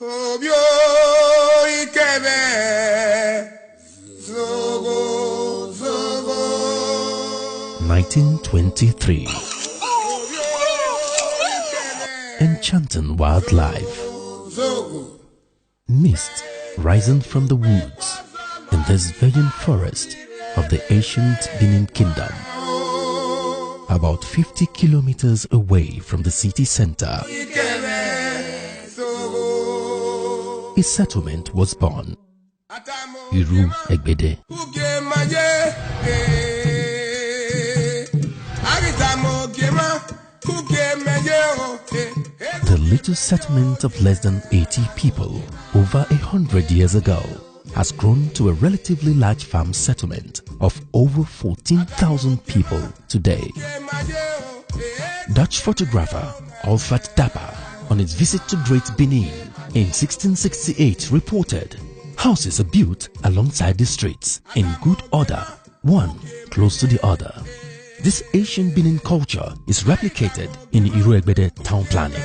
1923. Enchanting wildlife. Mist rising from the woods in this virgin forest of the ancient Benin Kingdom. About 50 kilometers away from the city center, a settlement was born. Iru Egbede. The little settlement of less than 80 people over 100 years ago has grown to a relatively large farm settlement of over 14,000 people today. Dutch photographer Alfred Dapper, on its visit to Great Benin in 1668, reported, "Houses are built alongside the streets in good order, one close to the other." This ancient Benin culture is replicated in Iru Egbede town planning.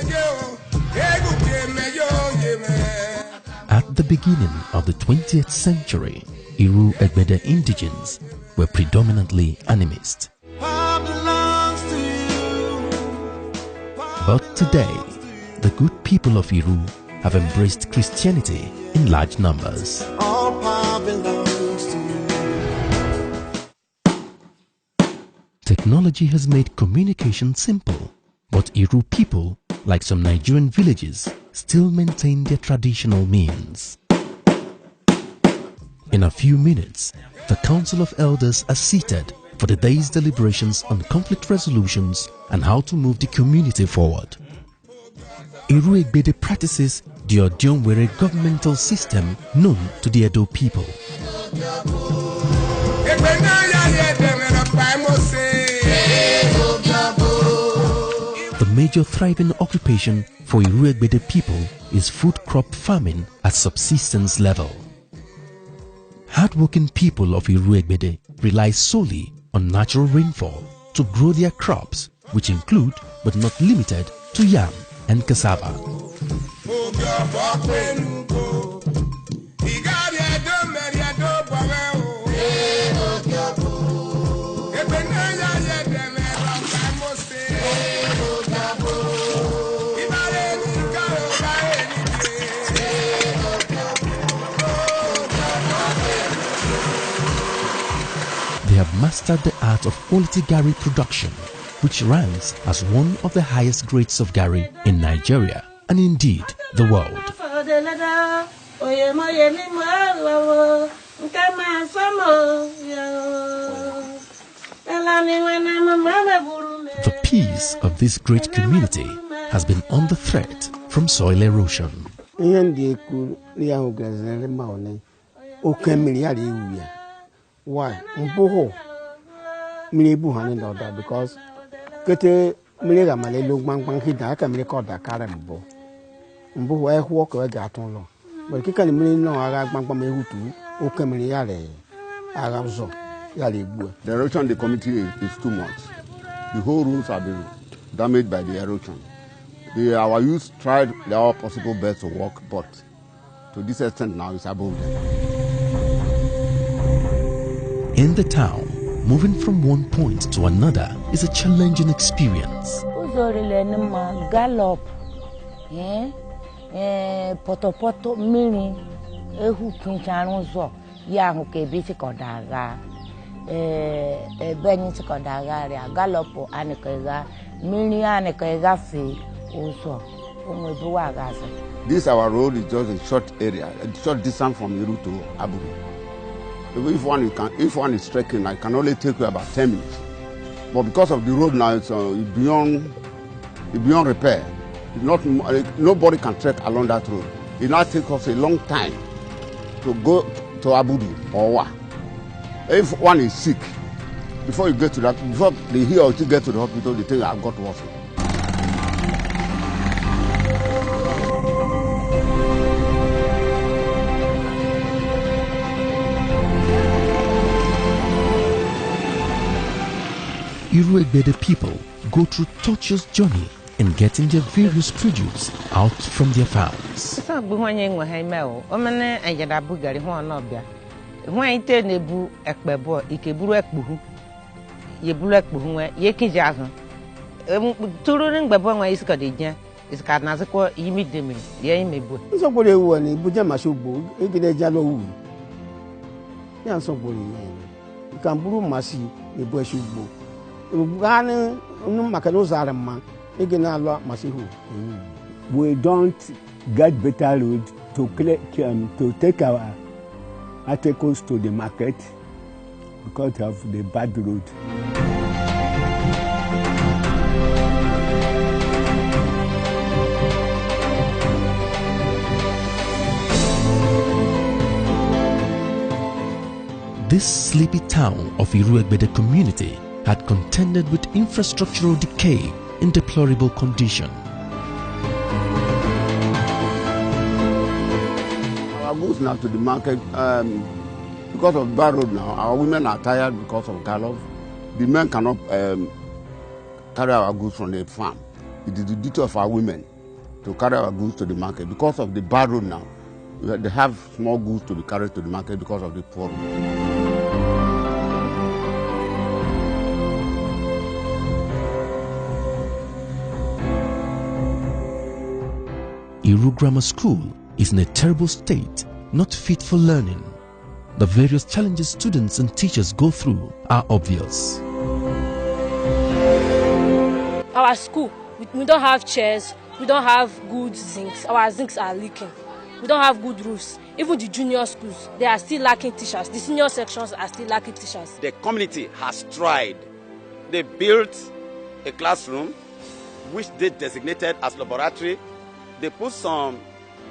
At the beginning of the 20th century, Iru Egbede indigenes were predominantly animist. But today, the good people of Iru have embraced Christianity in large numbers. Technology has made communication simple, but Iru people, like some Nigerian villages, still maintain their traditional means. In a few minutes, the Council of Elders are seated for the day's deliberations on conflict resolutions and how to move the community forward. Iru Egbede practices the Odionwere governmental system known to the Edo people. The major thriving occupation for Iru Egbede people is food crop farming at subsistence level. Hardworking people of Iru Egbede rely solely on natural rainfall to grow their crops, which include but not limited to yam and cassava. They have mastered the art of quality gari production, which ranks as one of the highest grades of gari in Nigeria and indeed the world. The peace of this great community has been under threat from soil erosion. Why? Because kete milega male log bang bang hida ka mile ko da kare mbo mbo e ho ko ga ton lo but kika ni mile no aga bang bang mehutu o ka mile yale aga zo yale gbu. The erosion in the community is too much. The whole rooms have been damaged by the erosion. Our youth tried their possible best to work, but to this extent now it's above them. In the town, moving from one point to another is a challenging experience. Gallop, poto mini, ehu kincharonzo, yahu kebisi kodaga, benisi kodaga, gallopo anekega, mini anekega fi, also, this our road is just a short area, a short distance from Iru to Abuja. If one is trekking, I can only take you about 10 minutes. But because of the road now, it's beyond repair. Nobody can trek along that road. It now takes us a long time to go to Abudu or Wa. If one is sick, before you get to that, before he or she get to the hospital, they think I've got worse. Iru Egbede people go through tortuous journey in getting their various produce out from their farms. We don't get better road to take our articles to the market because of the bad road. This sleepy town of Iru Egbede community had contended with infrastructural decay in deplorable condition. Our goods now to the market, because of bad road now, our women are tired because of gallop. The men cannot carry our goods from the farm. It is the duty of our women to carry our goods to the market. Because of the bad road now, they have small goods to be carried to the market because of the poor road. Iru Grammar School is in a terrible state, not fit for learning. The various challenges students and teachers go through are obvious. Our school, we don't have chairs, we don't have good zincs. Our zincs are leaking. We don't have good roofs. Even the junior schools, they are still lacking teachers. The senior sections are still lacking teachers. The community has tried. They built a classroom which they designated as laboratory. They put some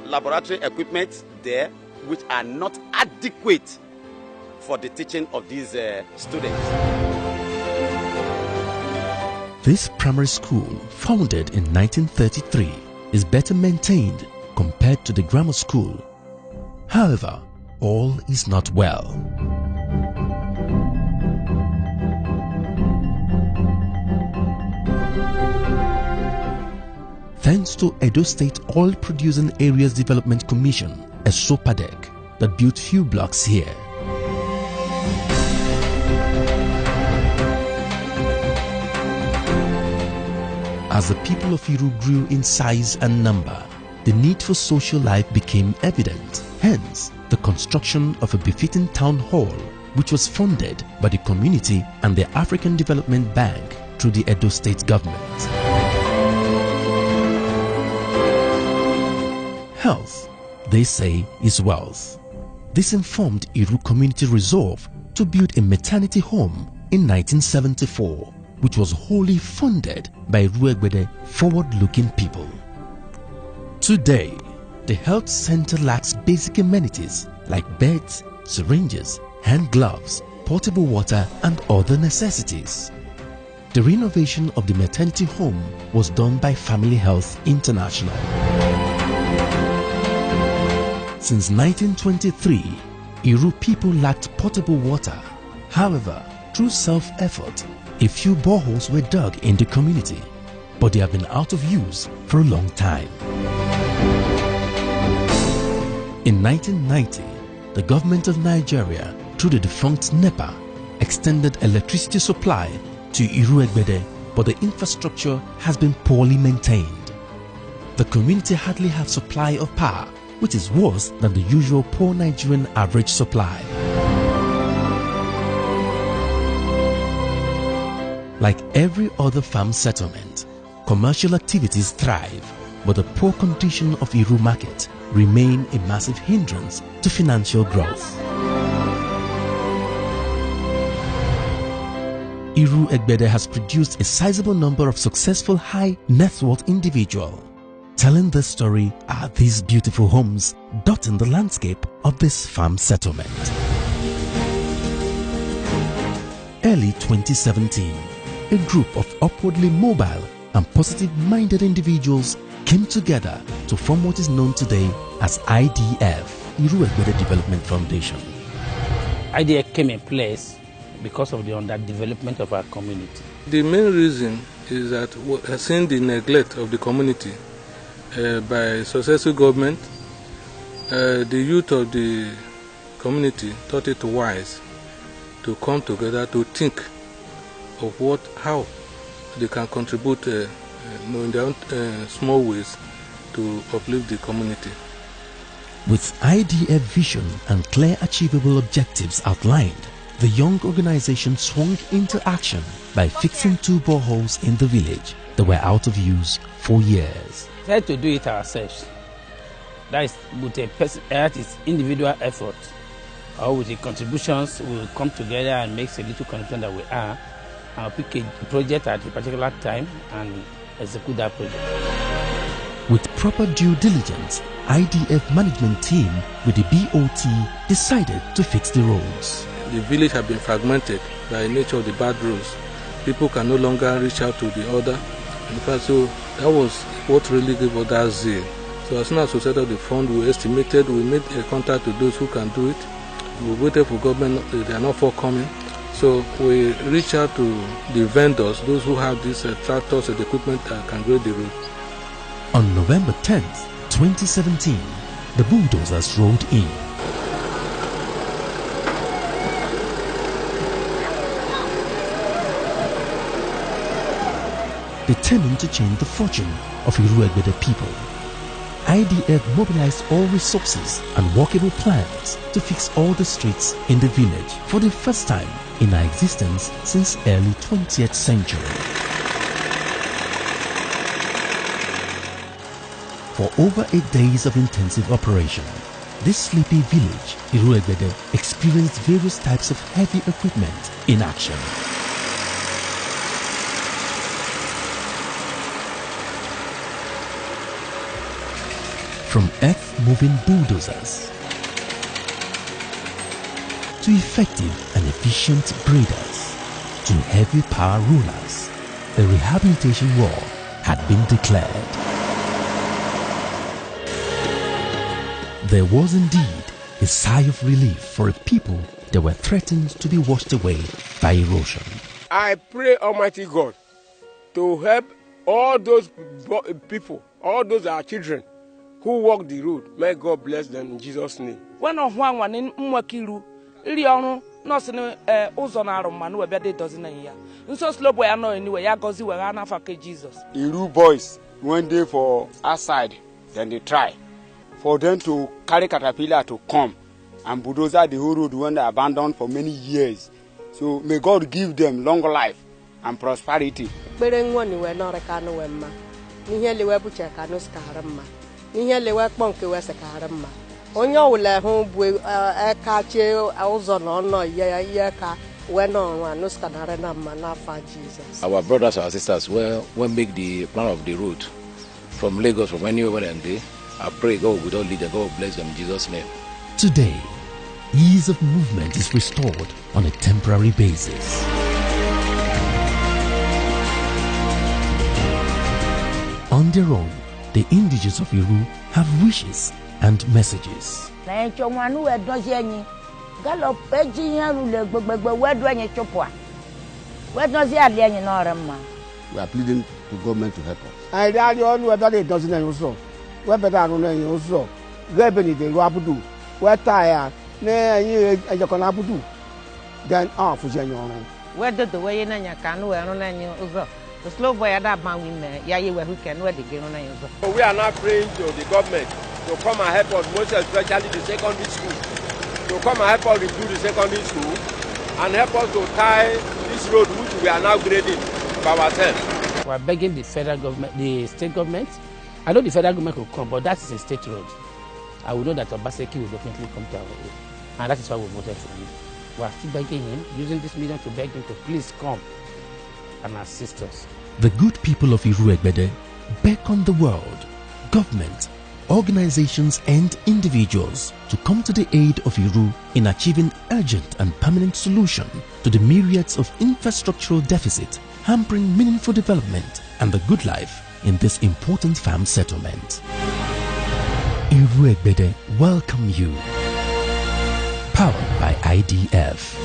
laboratory equipment there which are not adequate for the teaching of these students. This primary school, founded in 1933, is better maintained compared to the grammar school. However, all is not well. Thanks to Edo State Oil Producing Areas Development Commission, a SOPADEC, that built few blocks here. As the people of Iru grew in size and number, the need for social life became evident. Hence, the construction of a befitting town hall, which was funded by the community and the African Development Bank through the Edo State government. Health, they say, is wealth. This informed Iru community resolve to build a maternity home in 1974, which was wholly funded by Iru Egbede forward-looking people. Today, the health center lacks basic amenities like beds, syringes, hand gloves, potable water and other necessities. The renovation of the maternity home was done by Family Health International. Since 1923, Iru people lacked potable water. However, through self-effort, a few boreholes were dug in the community, but they have been out of use for a long time. In 1990, the government of Nigeria, through the defunct NEPA, extended electricity supply to Iru Egbede, but the infrastructure has been poorly maintained. The community hardly have supply of power, which is worse than the usual poor Nigerian average supply. Like every other farm settlement, commercial activities thrive, but the poor condition of Iru market remain a massive hindrance to financial growth. Iru Egbede has produced a sizable number of successful high net worth individuals. Telling this story are these beautiful homes dotting the landscape of this farm settlement. Early 2017, a group of upwardly mobile and positive-minded individuals came together to form what is known today as IDF, Iru Egbede Development Foundation. Idea came in place because of the underdevelopment of our community. The main reason is that seeing the neglect of the community by successive government, the youth of the community thought it wise to come together to think of how they can contribute in their own small ways to uplift the community. With IDF vision and clear achievable objectives outlined, the young organization swung into action by fixing 2 boreholes in the village that were out of use for years. We had to do it ourselves. That is with that is individual effort, or with the contributions, we will come together and make a little contribution that we are, and pick a project at a particular time and execute that project. With proper due diligence, IDF management team with the BOT decided to fix the roads. The village had been fragmented by nature of the bad roads. People can no longer reach out to the other. In fact, so that was what really gave us that zeal. So as soon as we set up the fund, we estimated, we made a contact to those who can do it. We waited for government, they are not forthcoming. So we reach out to the vendors, those who have these tractors and equipment that can grade the road. On November 10th, 2017, the bulldozers rolled in. Determined to change the fortune of Iru Egbede people, IDF mobilized all resources and workable plans to fix all the streets in the village for the first time in our existence since early 20th century. For over 8 days of intensive operation, this sleepy village, Iru Egbede, experienced various types of heavy equipment in action. From earth-moving bulldozers to effective and efficient graders to heavy power rollers, the rehabilitation war had been declared. There was indeed a sigh of relief for a people that were threatened to be washed away by erosion. I pray Almighty God to help all those people, all those our children who walk the road. May God bless them in Jesus' name. When I want in Mwakiru, Iliano, Nosin, Ozonaro, Manu, Bede doesn't hear. So slow boy, I know anyway, I go see where I for Jesus. Iru boys, one day for outside, then they try for them to carry caterpillar to come and bulldozer the whole road when they abandoned for many years. So may God give them long life and prosperity. Ihe lewe kpọnke wese karama onye ọwụla hụ bụ eka che ụzọ na ọnọ ya ka we no anu skanare na ma na fa Jesus. Our brothers and sisters will make the plan of the route from Lagos, from anywhere and they, I pray God will lead them, God will bless them in Jesus' name. Today, ease of movement is restored on a temporary basis. On their own, the indigenous of Iru have wishes and messages. We are pleading to government to help us. I daddy on whether it doesn't also. Where better on also. Rebeni de Rabudu. Where tire, nay, and you can abudu. Then off for January. Where did the way in your canoe and on any other? The slow boy at that man, who can wear the game on you. We are now praying to the government to come and help us, most especially the secondary school, to come and help us improve the secondary school and help us to tie this road which we are now grading by ourselves. We are begging the federal government, the state government. I know the federal government will come, but that is a state road. I will know that Obaseki will definitely come to our road. And that is why we voted for him. We are still begging him, using this medium to beg him to please come and assist us. The good people of Iru Egbede beckon the world, government, organizations and individuals to come to the aid of Iru in achieving urgent and permanent solution to the myriads of infrastructural deficit hampering meaningful development and the good life in this important farm settlement. Iru Egbede welcome you. Powered by IDF.